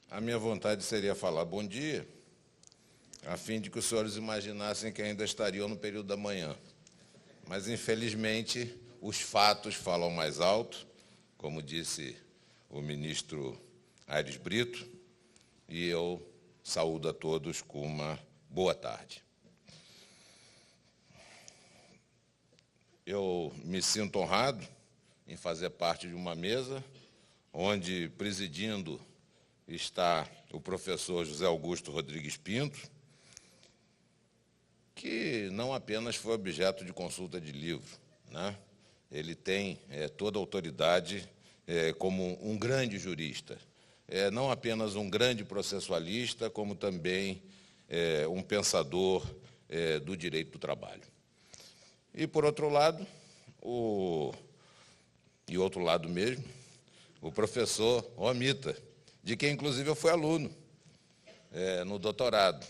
A minha vontade seria falar bom dia, a fim de que os senhores imaginassem que ainda estariam no período da manhã. Mas, infelizmente, os fatos falam mais alto, como disse o ministro Aires Brito, e eu saúdo a todos com uma boa tarde. Eu me sinto honrado em fazer parte de uma mesa onde, presidindo, está o professor José Augusto Rodrigues Pinto, que não apenas foi objeto de consulta de livro, né? Ele tem toda a autoridade como um grande jurista, não apenas um grande processualista, como também um pensador do direito do trabalho. E, por outro lado, o professor Romita, de quem, inclusive, eu fui aluno no doutorado,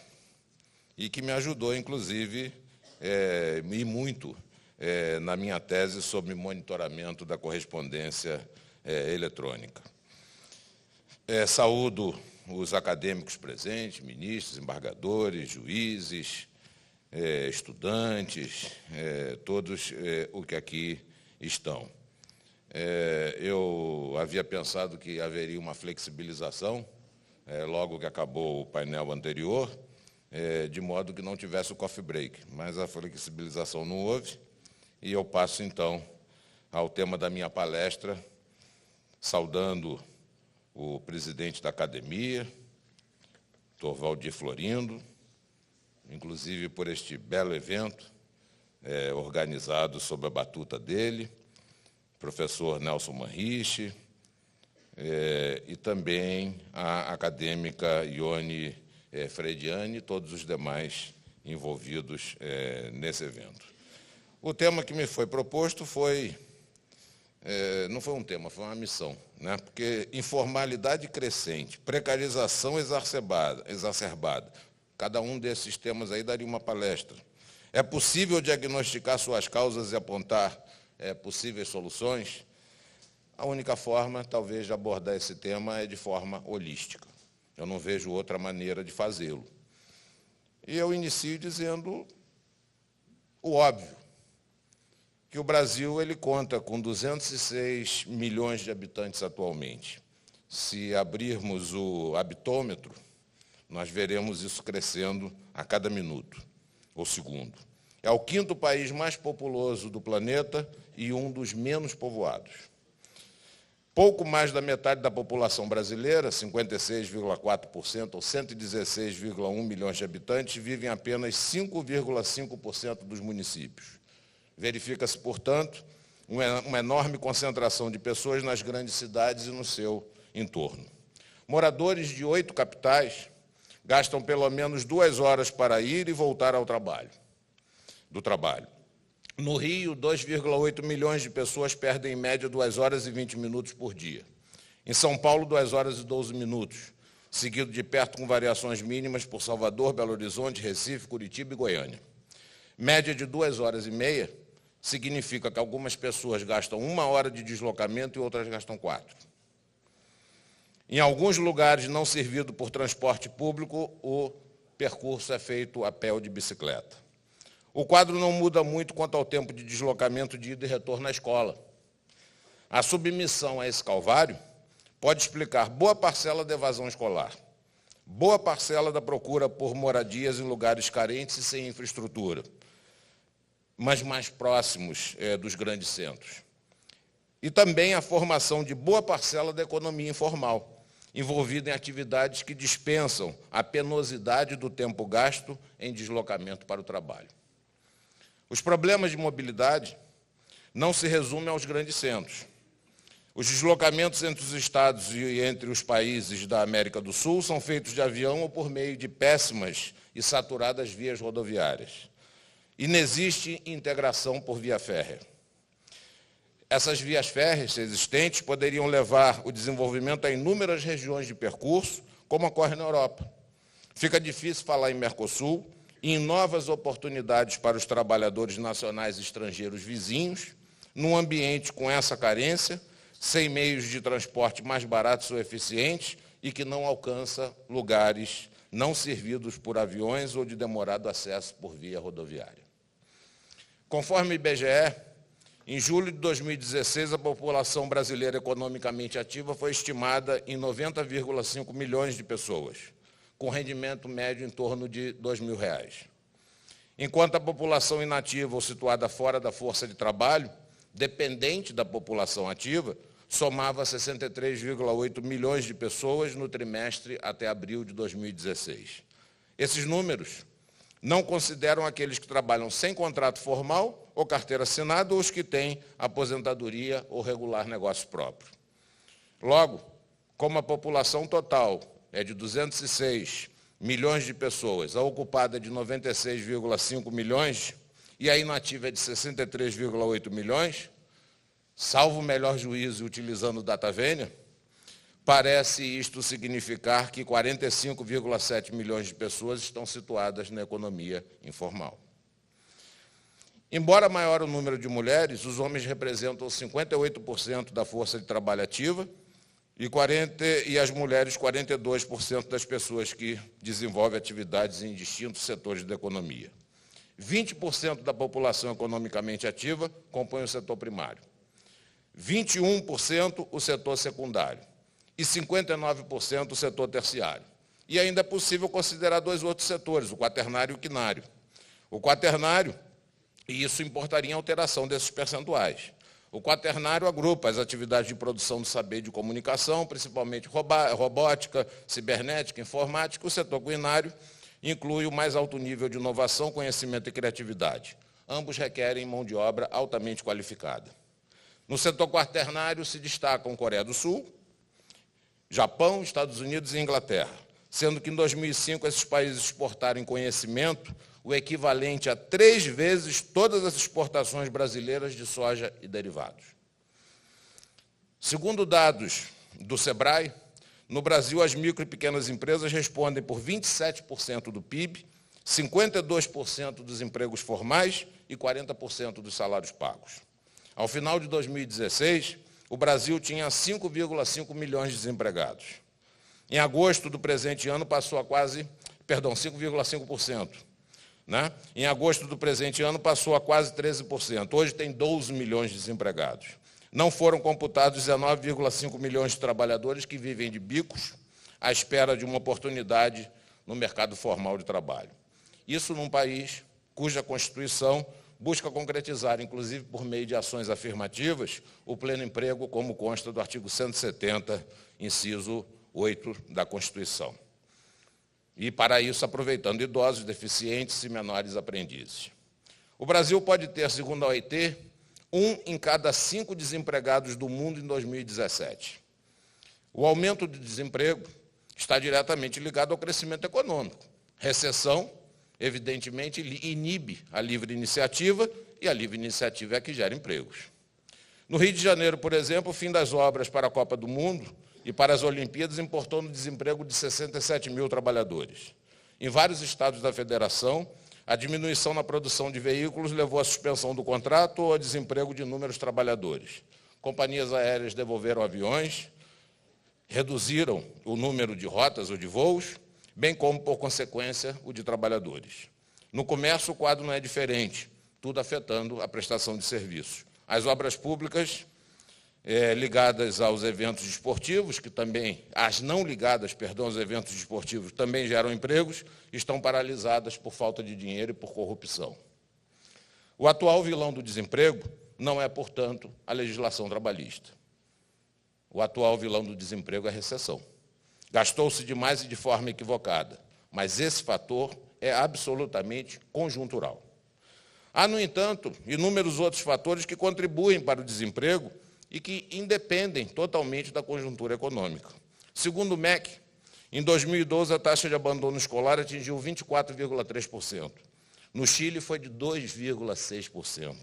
e que me ajudou, inclusive, e muito, na minha tese sobre monitoramento da correspondência eletrônica. Saúdo os acadêmicos presentes, ministros, embargadores, juízes, estudantes, todos os que aqui estão. Eu havia pensado que haveria uma flexibilização, logo que acabou o painel anterior, de modo que não tivesse o coffee break, mas a flexibilização não houve, e eu passo, então, ao tema da minha palestra, saudando o presidente da academia, Dr. Valdir Florindo, inclusive por este belo evento organizado sob a batuta dele, professor Nelson Manriche, e também a acadêmica Ione Frediani e todos os demais envolvidos nesse evento. O tema que me foi proposto não foi um tema, foi uma missão, né? Porque informalidade crescente, precarização exacerbada, cada um desses temas aí daria uma palestra. É possível diagnosticar suas causas e apontar possíveis soluções? A única forma, talvez, de abordar esse tema é de forma holística. Eu não vejo outra maneira de fazê-lo. E eu inicio dizendo o óbvio, que o Brasil ele conta com 206 milhões de habitantes atualmente. Se abrirmos o habitômetro, nós veremos isso crescendo a cada minuto ou segundo. É o 5º país mais populoso do planeta e um dos menos povoados. Pouco mais da metade da população brasileira, 56,4%, ou 116,1 milhões de habitantes, vivem em apenas 5,5% dos municípios. Verifica-se, portanto, uma enorme concentração de pessoas nas grandes cidades e no seu entorno. Moradores de 8 capitais gastam pelo menos 2 horas para ir e voltar do trabalho. No Rio, 2,8 milhões de pessoas perdem, em média, 2 horas e 20 minutos por dia. Em São Paulo, 2 horas e 12 minutos, seguido de perto com variações mínimas por Salvador, Belo Horizonte, Recife, Curitiba e Goiânia. Média de 2 horas e meia significa que algumas pessoas gastam 1 hora de deslocamento e outras gastam 4. Em alguns lugares não servido por transporte público, o percurso é feito a pé ou de bicicleta. O quadro não muda muito quanto ao tempo de deslocamento de ida e retorno à escola. A submissão a esse calvário pode explicar boa parcela da evasão escolar, boa parcela da procura por moradias em lugares carentes e sem infraestrutura, mas mais próximos dos grandes centros. E também a formação de boa parcela da economia informal, envolvida em atividades que dispensam a penosidade do tempo gasto em deslocamento para o trabalho. Os problemas de mobilidade não se resumem aos grandes centros. Os deslocamentos entre os estados e entre os países da América do Sul são feitos de avião ou por meio de péssimas e saturadas vias rodoviárias. E não existe integração por via férrea. Essas vias férreas existentes poderiam levar o desenvolvimento a inúmeras regiões de percurso, como ocorre na Europa. Fica difícil falar em Mercosul e em novas oportunidades para os trabalhadores nacionais e estrangeiros vizinhos, num ambiente com essa carência, sem meios de transporte mais baratos ou eficientes e que não alcança lugares não servidos por aviões ou de demorado acesso por via rodoviária. Conforme o IBGE, em julho de 2016, a população brasileira economicamente ativa foi estimada em 90,5 milhões de pessoas, com rendimento médio em torno de R$ 2.000. Enquanto a população inativa ou situada fora da força de trabalho, dependente da população ativa, somava 63,8 milhões de pessoas no trimestre até abril de 2016. Esses números não consideram aqueles que trabalham sem contrato formal ou carteira assinada ou os que têm aposentadoria ou regular negócio próprio. Logo, como a população total é de 206 milhões de pessoas, a ocupada é de 96,5 milhões e a inativa é de 63,8 milhões, salvo o melhor juízo utilizando o data vênia, parece isto significar que 45,7 milhões de pessoas estão situadas na economia informal. Embora maior o número de mulheres, os homens representam 58% da força de trabalho ativa e as mulheres 42% das pessoas que desenvolvem atividades em distintos setores da economia. 20% da população economicamente ativa compõe o setor primário, 21% o setor secundário e 59% o setor terciário. E ainda é possível considerar dois outros setores, o quaternário e o quinário. O quaternário, e isso importaria em alteração desses percentuais. O quaternário agrupa as atividades de produção do saber e de comunicação, principalmente robótica, cibernética, informática. O setor quinário inclui o mais alto nível de inovação, conhecimento e criatividade. Ambos requerem mão de obra altamente qualificada. No setor quaternário se destacam Coreia do Sul, Japão, Estados Unidos e Inglaterra, sendo que em 2005 esses países exportaram em conhecimento o equivalente a 3 vezes todas as exportações brasileiras de soja e derivados. Segundo dados do SEBRAE, no Brasil as micro e pequenas empresas respondem por 27% do PIB, 52% dos empregos formais e 40% dos salários pagos. Ao final de 2016, o Brasil tinha 5,5 milhões de desempregados. Em agosto do presente ano passou a 5,5%. Em agosto do presente ano passou a quase 13%. Hoje tem 12 milhões de desempregados. Não foram computados 19,5 milhões de trabalhadores que vivem de bicos à espera de uma oportunidade no mercado formal de trabalho. Isso num país cuja Constituição busca concretizar, inclusive por meio de ações afirmativas, o pleno emprego, como consta do artigo 170, inciso 8 da Constituição. E, para isso, aproveitando idosos, deficientes e menores aprendizes. O Brasil pode ter, segundo a OIT, 1 em cada 5 desempregados do mundo em 2017. O aumento do desemprego está diretamente ligado ao crescimento econômico. Recessão, evidentemente, inibe a livre iniciativa, e a livre iniciativa é a que gera empregos. No Rio de Janeiro, por exemplo, o fim das obras para a Copa do Mundo e para as Olimpíadas importou no desemprego de 67 mil trabalhadores. Em vários estados da federação, a diminuição na produção de veículos levou à suspensão do contrato ou ao desemprego de inúmeros trabalhadores. Companhias aéreas devolveram aviões, reduziram o número de rotas ou de voos, bem como, por consequência, o de trabalhadores. No comércio, o quadro não é diferente, tudo afetando a prestação de serviços. As obras públicas ligadas aos eventos esportivos, que também, as não ligadas, aos eventos esportivos, também geram empregos, estão paralisadas por falta de dinheiro e por corrupção. O atual vilão do desemprego não é, portanto, a legislação trabalhista. O atual vilão do desemprego é a recessão. Gastou-se demais e de forma equivocada, mas esse fator é absolutamente conjuntural. Há, no entanto, inúmeros outros fatores que contribuem para o desemprego e que independem totalmente da conjuntura econômica. Segundo o MEC, em 2012 a taxa de abandono escolar atingiu 24,3%. No Chile foi de 2,6%.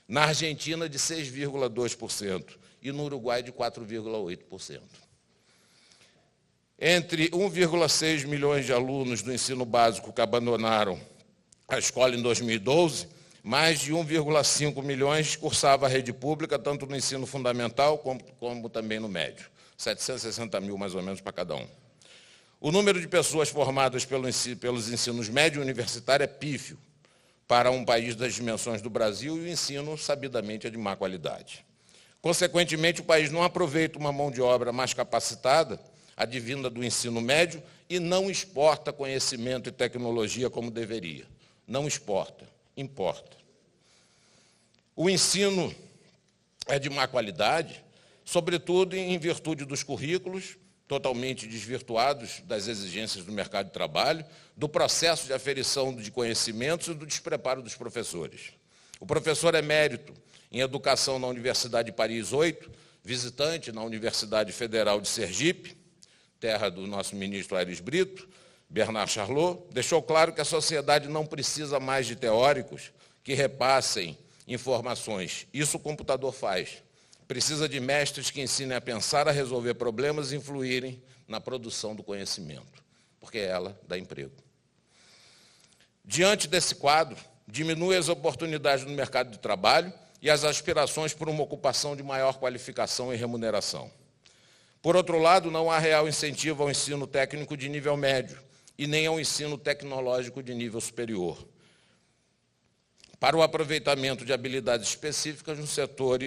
Na Argentina de 6,2% e no Uruguai de 4,8%. Entre 1,6 milhões de alunos do ensino básico que abandonaram a escola em 2012, mais de 1,5 milhões cursavam a rede pública, tanto no ensino fundamental como também no médio. 760 mil, mais ou menos, para cada um. O número de pessoas formadas pelos ensinos médio e universitário é pífio para um país das dimensões do Brasil, e o ensino, sabidamente, é de má qualidade. Consequentemente, o país não aproveita uma mão de obra mais capacitada, advinda do ensino médio, e não exporta conhecimento e tecnologia como deveria. Não exporta, importa. O ensino é de má qualidade, sobretudo em virtude dos currículos, totalmente desvirtuados das exigências do mercado de trabalho, do processo de aferição de conhecimentos e do despreparo dos professores. O professor emérito em Educação na Universidade de Paris 8, visitante na Universidade Federal de Sergipe, terra do nosso ministro Aires Brito, Bernard Charlot, deixou claro que a sociedade não precisa mais de teóricos que repassem informações. Isso o computador faz. Precisa de mestres que ensinem a pensar, a resolver problemas e influírem na produção do conhecimento, porque ela dá emprego. Diante desse quadro, diminui as oportunidades no mercado de trabalho e as aspirações por uma ocupação de maior qualificação e remuneração. Por outro lado, não há real incentivo ao ensino técnico de nível médio e nem ao ensino tecnológico de nível superior, para o aproveitamento de habilidades específicas no setor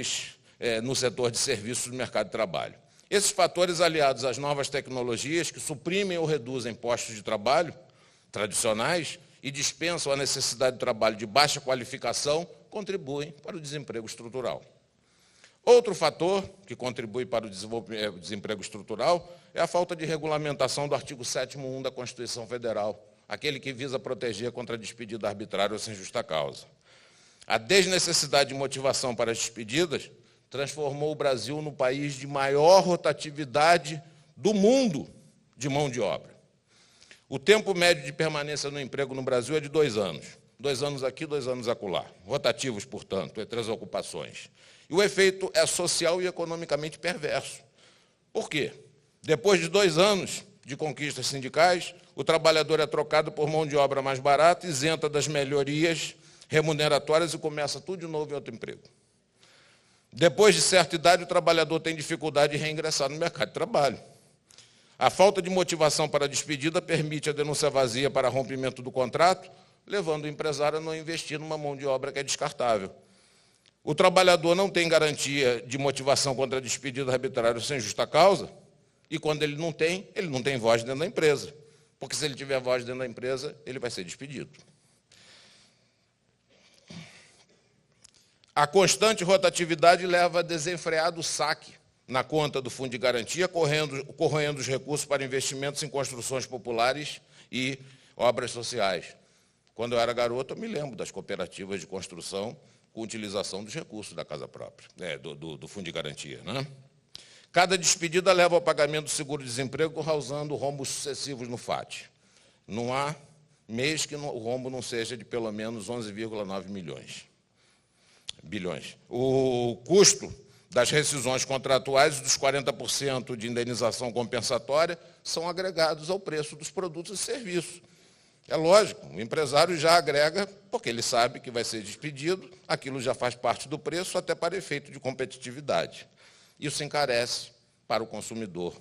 de serviços do mercado de trabalho. Esses fatores, aliados às novas tecnologias que suprimem ou reduzem postos de trabalho tradicionais e dispensam a necessidade de trabalho de baixa qualificação, contribuem para o desemprego estrutural. Outro fator que contribui para o desemprego estrutural é a falta de regulamentação do artigo 7º da Constituição Federal, aquele que visa proteger contra a despedida arbitrária ou sem justa causa. A desnecessidade de motivação para as despedidas transformou o Brasil no país de maior rotatividade do mundo de mão de obra. O tempo médio de permanência no emprego no Brasil é de 2 anos. 2 anos aqui, 2 anos acolá. Rotativos, portanto, entre as ocupações. E o efeito é social e economicamente perverso. Por quê? Depois de 2 anos de conquistas sindicais, o trabalhador é trocado por mão de obra mais barata, isenta das melhorias remuneratórias e começa tudo de novo em outro emprego. Depois de certa idade, o trabalhador tem dificuldade de reingressar no mercado de trabalho. A falta de motivação para a despedida permite a denúncia vazia para rompimento do contrato, levando o empresário a não investir numa mão de obra que é descartável. O trabalhador não tem garantia de motivação contra a despedida arbitrária sem justa causa, e quando ele não tem voz dentro da empresa. Porque se ele tiver voz dentro da empresa, ele vai ser despedido. A constante rotatividade leva a desenfreado saque na conta do Fundo de Garantia, corroendo os recursos para investimentos em construções populares e obras sociais. Quando eu era garoto, eu me lembro das cooperativas de construção com utilização dos recursos da casa própria, do Fundo de Garantia. Né? Cada despedida leva ao pagamento do seguro-desemprego, causando rombos sucessivos no FAT. Não há mês que o rombo não seja de pelo menos 11,9 bilhões. O custo das rescisões contratuais e dos 40% de indenização compensatória são agregados ao preço dos produtos e serviços. É lógico, o empresário já agrega, porque ele sabe que vai ser despedido, aquilo já faz parte do preço, até para efeito de competitividade. Isso encarece para o consumidor.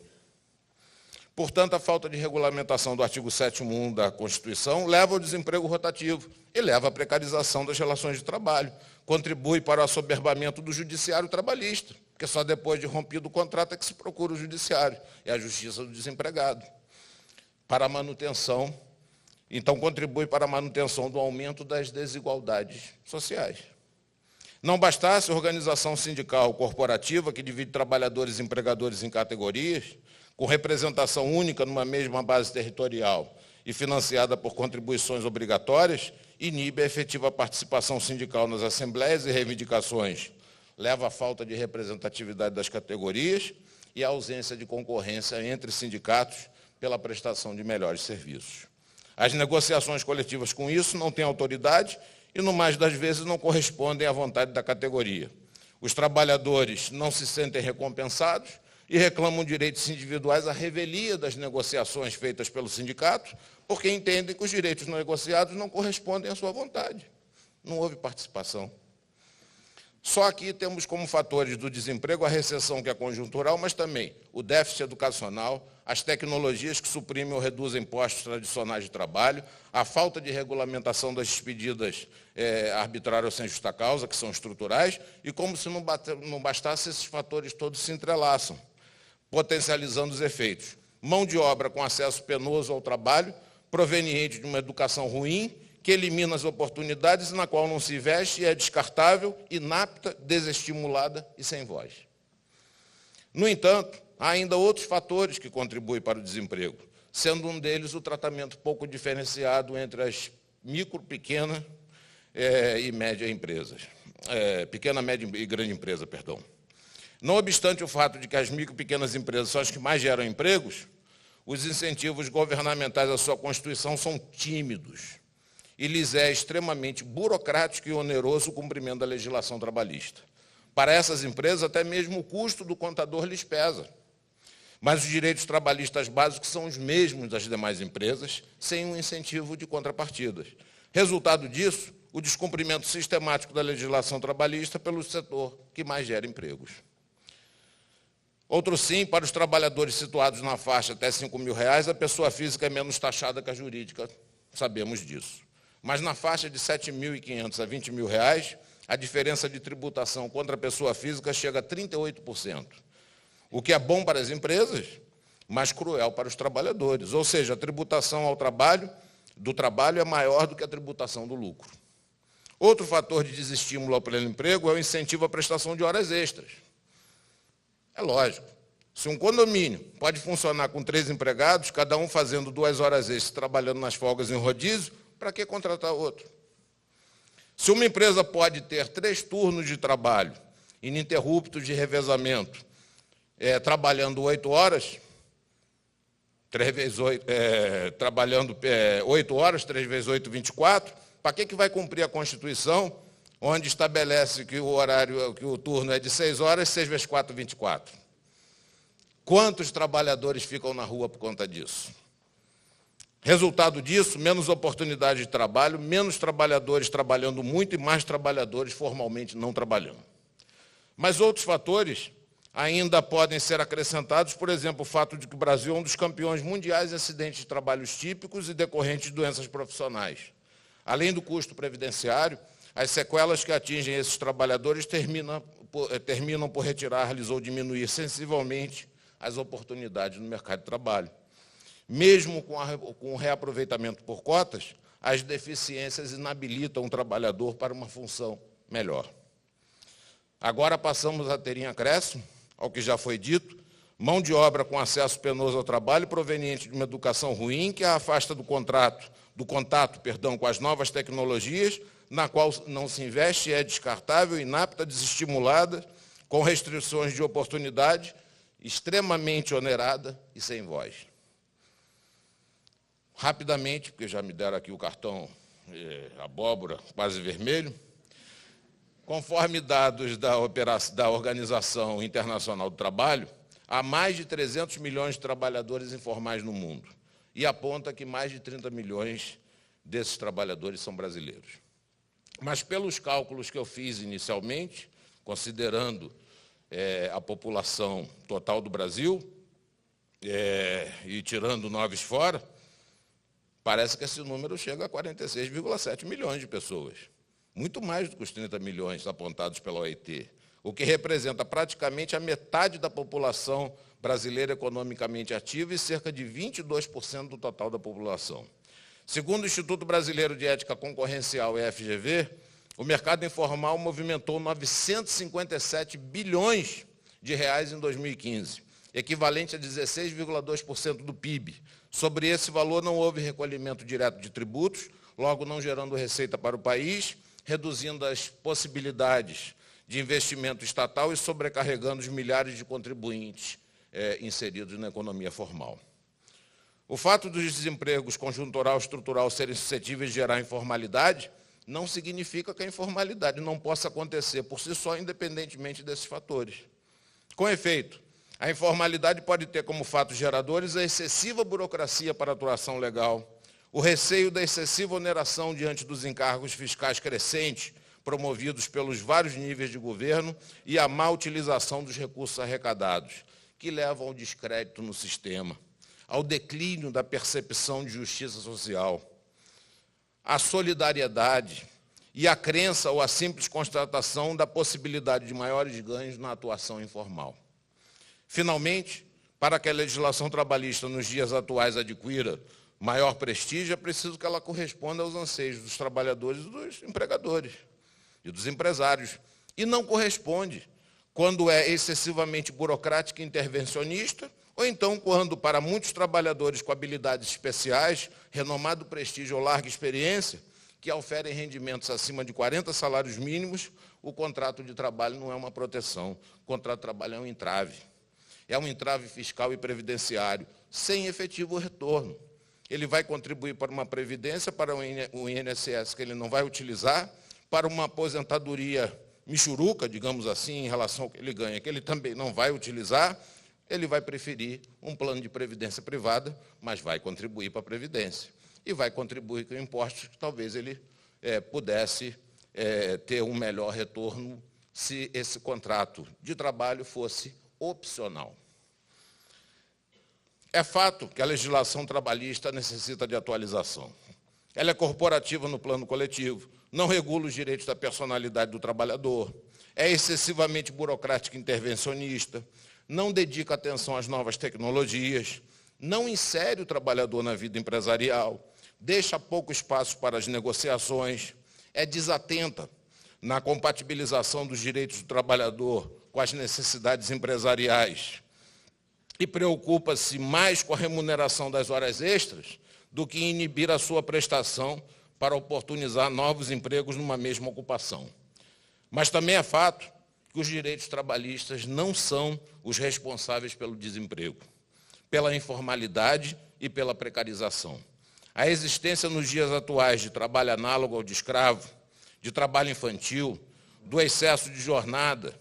Portanto, a falta de regulamentação do artigo 7º da Constituição leva ao desemprego rotativo e leva à precarização das relações de trabalho. Contribui para o assoberbamento do judiciário trabalhista, porque só depois de rompido o contrato é que se procura o judiciário, é a justiça do desempregado. Então, contribui para a manutenção do aumento das desigualdades sociais. Não bastasse a organização sindical corporativa, que divide trabalhadores e empregadores em categorias, com representação única numa mesma base territorial e financiada por contribuições obrigatórias, inibe a efetiva participação sindical nas assembleias e reivindicações, leva à falta de representatividade das categorias e à ausência de concorrência entre sindicatos pela prestação de melhores serviços. As negociações coletivas com isso não têm autoridade e, no mais das vezes, não correspondem à vontade da categoria. Os trabalhadores não se sentem recompensados e reclamam direitos individuais à revelia das negociações feitas pelo sindicato, porque entendem que os direitos negociados não correspondem à sua vontade. Não houve participação. Só aqui temos como fatores do desemprego a recessão, que é conjuntural, mas também o déficit educacional, as tecnologias que suprimem ou reduzem postos tradicionais de trabalho, a falta de regulamentação das despedidas arbitrárias ou sem justa causa, que são estruturais, e como se não bastasse, esses fatores todos se entrelaçam, potencializando os efeitos. Mão de obra com acesso penoso ao trabalho, proveniente de uma educação ruim, que elimina as oportunidades, na qual não se investe e é descartável, inapta, desestimulada e sem voz. No entanto, há ainda outros fatores que contribuem para o desemprego, sendo um deles o tratamento pouco diferenciado entre as micro, pequena e média empresas. Pequena, média e grande empresa, perdão. Não obstante o fato de que as micro e pequenas empresas são as que mais geram empregos, os incentivos governamentais à sua constituição são tímidos e lhes é extremamente burocrático e oneroso o cumprimento da legislação trabalhista. Para essas empresas, até mesmo o custo do contador lhes pesa. Mas os direitos trabalhistas básicos são os mesmos das demais empresas, sem um incentivo de contrapartidas. Resultado disso, o descumprimento sistemático da legislação trabalhista pelo setor que mais gera empregos. Outro sim, para os trabalhadores situados na faixa até R$ 5.000, a pessoa física é menos taxada que a jurídica, sabemos disso. Mas na faixa de R$ 7.500 a R$ 20.000, a diferença de tributação contra a pessoa física chega a 38%, o que é bom para as empresas, mas cruel para os trabalhadores. Ou seja, a tributação do trabalho é maior do que a tributação do lucro. Outro fator de desestímulo ao pleno emprego é o incentivo à prestação de horas extras. É lógico, se um condomínio pode funcionar com 3 empregados, cada um fazendo 2 horas extras, trabalhando nas folgas em rodízio, para que contratar outro? Se uma empresa pode ter 3 turnos de trabalho, ininterruptos de revezamento, trabalhando 8 horas, 3 vezes 8, trabalhando 8 horas, 3 vezes 8, 24, para que vai cumprir a Constituição, onde estabelece que o turno é de 6 horas, 6 vezes 4, 24? Quantos trabalhadores ficam na rua por conta disso? Resultado disso, menos oportunidade de trabalho, menos trabalhadores trabalhando muito e mais trabalhadores formalmente não trabalhando. Mas outros fatores ainda podem ser acrescentados, por exemplo, o fato de que o Brasil é um dos campeões mundiais em acidentes de trabalhos típicos e decorrentes de doenças profissionais. Além do custo previdenciário, as sequelas que atingem esses trabalhadores terminam por retirar-lhes ou diminuir sensivelmente as oportunidades no mercado de trabalho. Mesmo com o reaproveitamento por cotas, as deficiências inabilitam o trabalhador para uma função melhor. Agora passamos a ter em acréscimo, ao que já foi dito, mão de obra com acesso penoso ao trabalho proveniente de uma educação ruim que a afasta do contato com as novas tecnologias, na qual não se investe, é descartável, inapta, desestimulada, com restrições de oportunidade, extremamente onerada e sem voz. Rapidamente, porque já me deram aqui o cartão abóbora, quase vermelho, conforme dados da Organização Internacional do Trabalho, há mais de 300 milhões de trabalhadores informais no mundo e aponta que mais de 30 milhões desses trabalhadores são brasileiros. Mas pelos cálculos que eu fiz inicialmente, considerando a população total do Brasil e tirando 9 fora, parece que esse número chega a 46,7 milhões de pessoas. Muito mais do que os 30 milhões apontados pela OIT, o que representa praticamente a metade da população brasileira economicamente ativa e cerca de 22% do total da população. Segundo o Instituto Brasileiro de Ética Concorrencial, FGV, o mercado informal movimentou 957 bilhões de reais em 2015, equivalente a 16,2% do PIB. Sobre esse valor não houve recolhimento direto de tributos, logo não gerando receita para o país, reduzindo as possibilidades de investimento estatal e sobrecarregando os milhares de contribuintes inseridos na economia formal. O fato dos desempregos conjuntural e estrutural serem suscetíveis de gerar informalidade não significa que a informalidade não possa acontecer por si só, independentemente desses fatores. Com efeito, a informalidade pode ter como fatos geradores a excessiva burocracia para a atuação legal, o receio da excessiva oneração diante dos encargos fiscais crescentes promovidos pelos vários níveis de governo e a má utilização dos recursos arrecadados, que levam ao descrédito no sistema, ao declínio da percepção de justiça social, à solidariedade e à crença ou à simples constatação da possibilidade de maiores ganhos na atuação informal. Finalmente, para que a legislação trabalhista nos dias atuais adquira maior prestígio, é preciso que ela corresponda aos anseios dos trabalhadores e dos empregadores e dos empresários. E não corresponde quando é excessivamente burocrática e intervencionista, ou então quando, para muitos trabalhadores com habilidades especiais, renomado prestígio ou larga experiência, que oferem rendimentos acima de 40 salários mínimos, o contrato de trabalho não é uma proteção. O contrato de trabalho é um entrave. É um entrave fiscal e previdenciário, sem efetivo retorno. Ele vai contribuir para uma previdência, para o INSS que ele não vai utilizar, para uma aposentadoria michuruca, digamos assim, em relação ao que ele ganha, que ele também não vai utilizar. Ele vai preferir um plano de previdência privada, mas vai contribuir para a previdência. E vai contribuir com impostos que talvez ele pudesse ter um melhor retorno se esse contrato de trabalho fosse opcional. É fato que a legislação trabalhista necessita de atualização. Ela é corporativa no plano coletivo, não regula os direitos da personalidade do trabalhador, é excessivamente burocrática e intervencionista, não dedica atenção às novas tecnologias, não insere o trabalhador na vida empresarial, deixa pouco espaço para as negociações, é desatenta na compatibilização dos direitos do trabalhador com as necessidades empresariais e preocupa-se mais com a remuneração das horas extras do que inibir a sua prestação para oportunizar novos empregos numa mesma ocupação. Mas também é fato que os direitos trabalhistas não são os responsáveis pelo desemprego, pela informalidade e pela precarização. A existência nos dias atuais de trabalho análogo ao de escravo, de trabalho infantil, do excesso de jornadas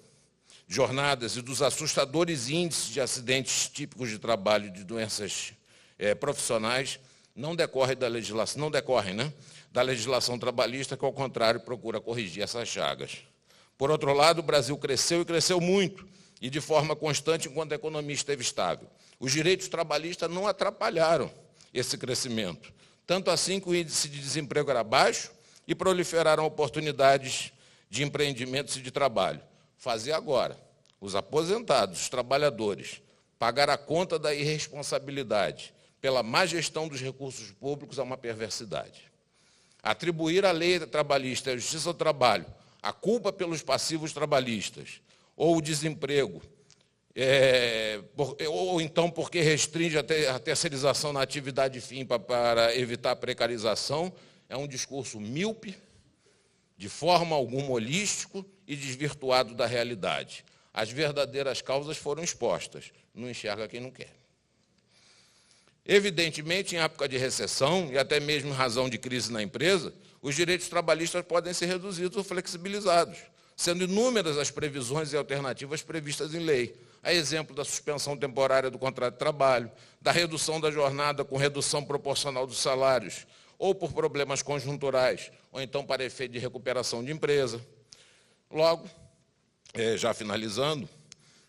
e dos assustadores índices de acidentes típicos de trabalho e de doenças profissionais não decorrem da legislação, da legislação trabalhista, que, ao contrário, procura corrigir essas chagas. Por outro lado, o Brasil cresceu e cresceu muito, e de forma constante enquanto a economia esteve estável. Os direitos trabalhistas não atrapalharam esse crescimento, tanto assim que o índice de desemprego era baixo e proliferaram oportunidades de empreendimentos e de trabalho. Fazer agora os aposentados, os trabalhadores, pagar a conta da irresponsabilidade pela má gestão dos recursos públicos é uma perversidade. Atribuir à lei trabalhista e à justiça do trabalho a culpa pelos passivos trabalhistas ou o desemprego, ou então porque restringe a terceirização na atividade fim para evitar a precarização, é um discurso míope, de forma alguma holístico e desvirtuado da realidade. As verdadeiras causas foram expostas, não enxerga quem não quer. Evidentemente, em época de recessão, e até mesmo em razão de crise na empresa, os direitos trabalhistas podem ser reduzidos ou flexibilizados, sendo inúmeras as previsões e alternativas previstas em lei, a exemplo da suspensão temporária do contrato de trabalho, da redução da jornada com redução proporcional dos salários, ou por problemas conjunturais, ou então para efeito de recuperação de empresa. Logo, já finalizando,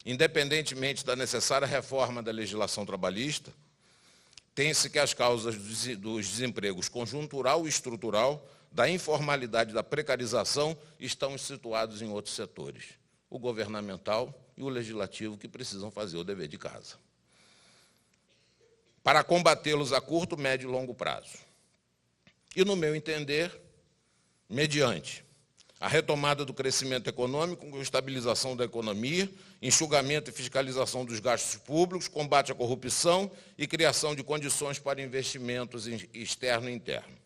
independentemente da necessária reforma da legislação trabalhista, tem-se que as causas dos desempregos conjuntural e estrutural, da informalidade e da precarização estão situados em outros setores, o governamental e o legislativo, que precisam fazer o dever de casa, para combatê-los a curto, médio e longo prazo. E, no meu entender, mediante a retomada do crescimento econômico, com estabilização da economia, enxugamento e fiscalização dos gastos públicos, combate à corrupção e criação de condições para investimentos externo e interno.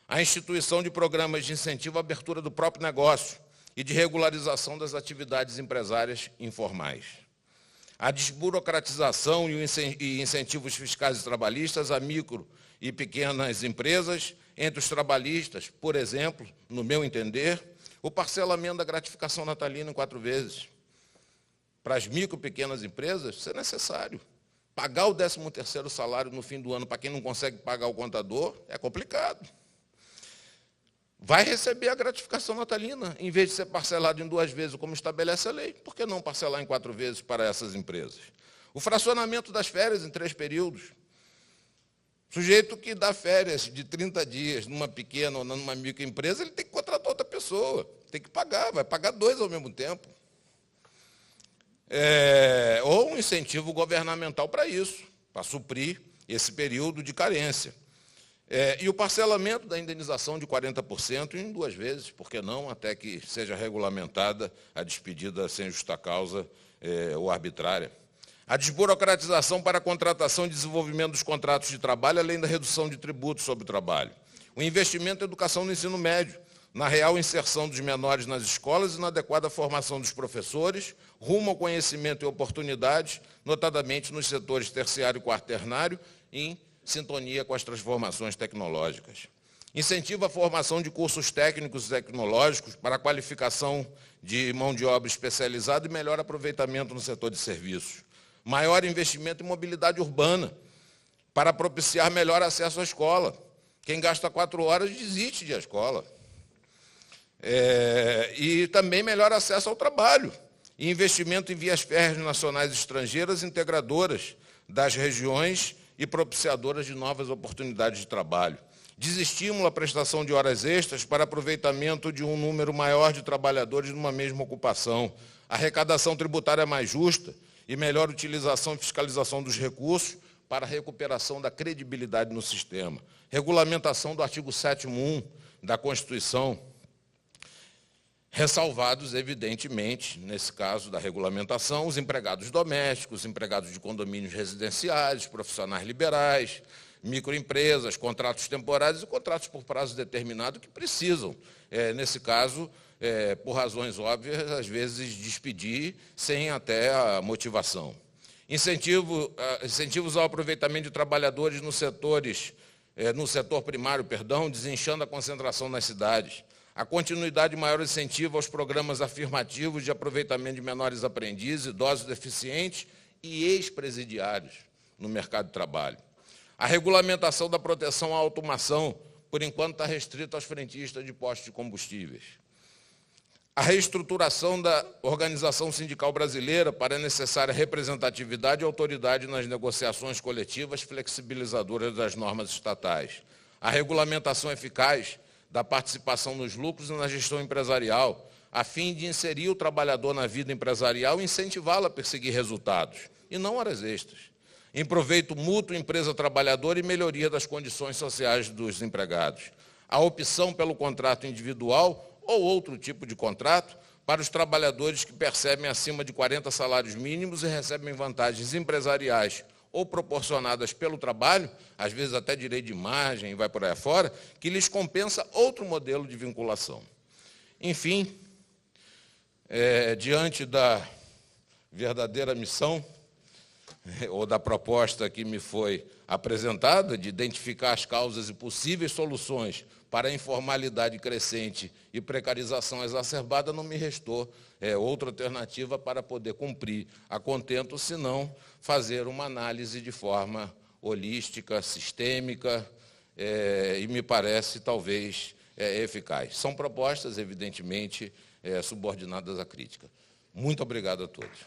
A instituição de programas de incentivo à abertura do próprio negócio e de regularização das atividades empresárias informais. A desburocratização e incentivos fiscais e trabalhistas a micro e pequenas empresas, entre os trabalhistas, por exemplo, no meu entender, o parcelamento da gratificação natalina em 4 vezes. Para as micro e pequenas empresas, isso é necessário. Pagar o 13º salário no fim do ano para quem não consegue pagar o contador é complicado. vai receber a gratificação natalina, em vez de ser parcelado em 2 vezes, como estabelece a lei. Por que não parcelar em 4 vezes para essas empresas? O fracionamento das férias em 3 períodos. Sujeito que dá férias de 30 dias numa pequena ou numa microempresa, ele tem que contratar outra pessoa, tem que pagar, vai pagar 2 ao mesmo tempo. Ou um incentivo governamental para isso, para suprir esse período de carência. E o parcelamento da indenização de 40% em 2 vezes, por que não, até que seja regulamentada a despedida sem justa causa ou arbitrária. A desburocratização para a contratação e desenvolvimento dos contratos de trabalho, além da redução de tributos sobre o trabalho. O investimento em educação no ensino médio, na real inserção dos menores nas escolas e na adequada formação dos professores, rumo ao conhecimento e oportunidades, notadamente nos setores terciário e quaternário, em sintonia com as transformações tecnológicas. Incentiva a formação de cursos técnicos e tecnológicos para a qualificação de mão de obra especializada e melhor aproveitamento no setor de serviços. Maior investimento em mobilidade urbana, para propiciar melhor acesso à escola. Quem gasta 4 horas desiste de ir à escola. E também melhor acesso ao trabalho. E investimento em vias férreas nacionais e estrangeiras integradoras das regiões e propiciadoras de novas oportunidades de trabalho. Desestímulo à prestação de horas extras para aproveitamento de um número maior de trabalhadores numa mesma ocupação. Arrecadação tributária mais justa e melhor utilização e fiscalização dos recursos para a recuperação da credibilidade no sistema. Regulamentação do artigo 7º da Constituição, ressalvados, evidentemente, nesse caso da regulamentação, os empregados domésticos, empregados de condomínios residenciais, profissionais liberais, microempresas, contratos temporários e contratos por prazo determinado que precisam, nesse caso, por razões óbvias, às vezes despedir sem até a motivação. Incentivos ao aproveitamento de trabalhadores no setor primário, desinchando a concentração nas cidades. A continuidade e maior incentivo aos programas afirmativos de aproveitamento de menores aprendizes, idosos deficientes e ex-presidiários no mercado de trabalho. A regulamentação da proteção à automação, por enquanto está restrita aos frentistas de postos de combustíveis. A reestruturação da organização sindical brasileira para a necessária representatividade e autoridade nas negociações coletivas flexibilizadoras das normas estatais. A regulamentação eficaz da participação nos lucros e na gestão empresarial, a fim de inserir o trabalhador na vida empresarial e incentivá-lo a perseguir resultados, e não horas extras. Em proveito mútuo empresa-trabalhador e melhoria das condições sociais dos empregados. A opção pelo contrato individual ou outro tipo de contrato para os trabalhadores que percebem acima de 40 salários mínimos e recebem vantagens empresariais ou proporcionadas pelo trabalho, às vezes até direito de imagem e vai por aí afora, que lhes compensa outro modelo de vinculação. Enfim, diante da verdadeira missão, ou da proposta que me foi apresentada, de identificar as causas e possíveis soluções para a informalidade crescente e precarização exacerbada, não me restou outra alternativa para poder cumprir a contento, senão fazer uma análise de forma holística, sistêmica, e me parece, talvez, eficaz. São propostas, evidentemente, subordinadas à crítica. Muito obrigado a todos.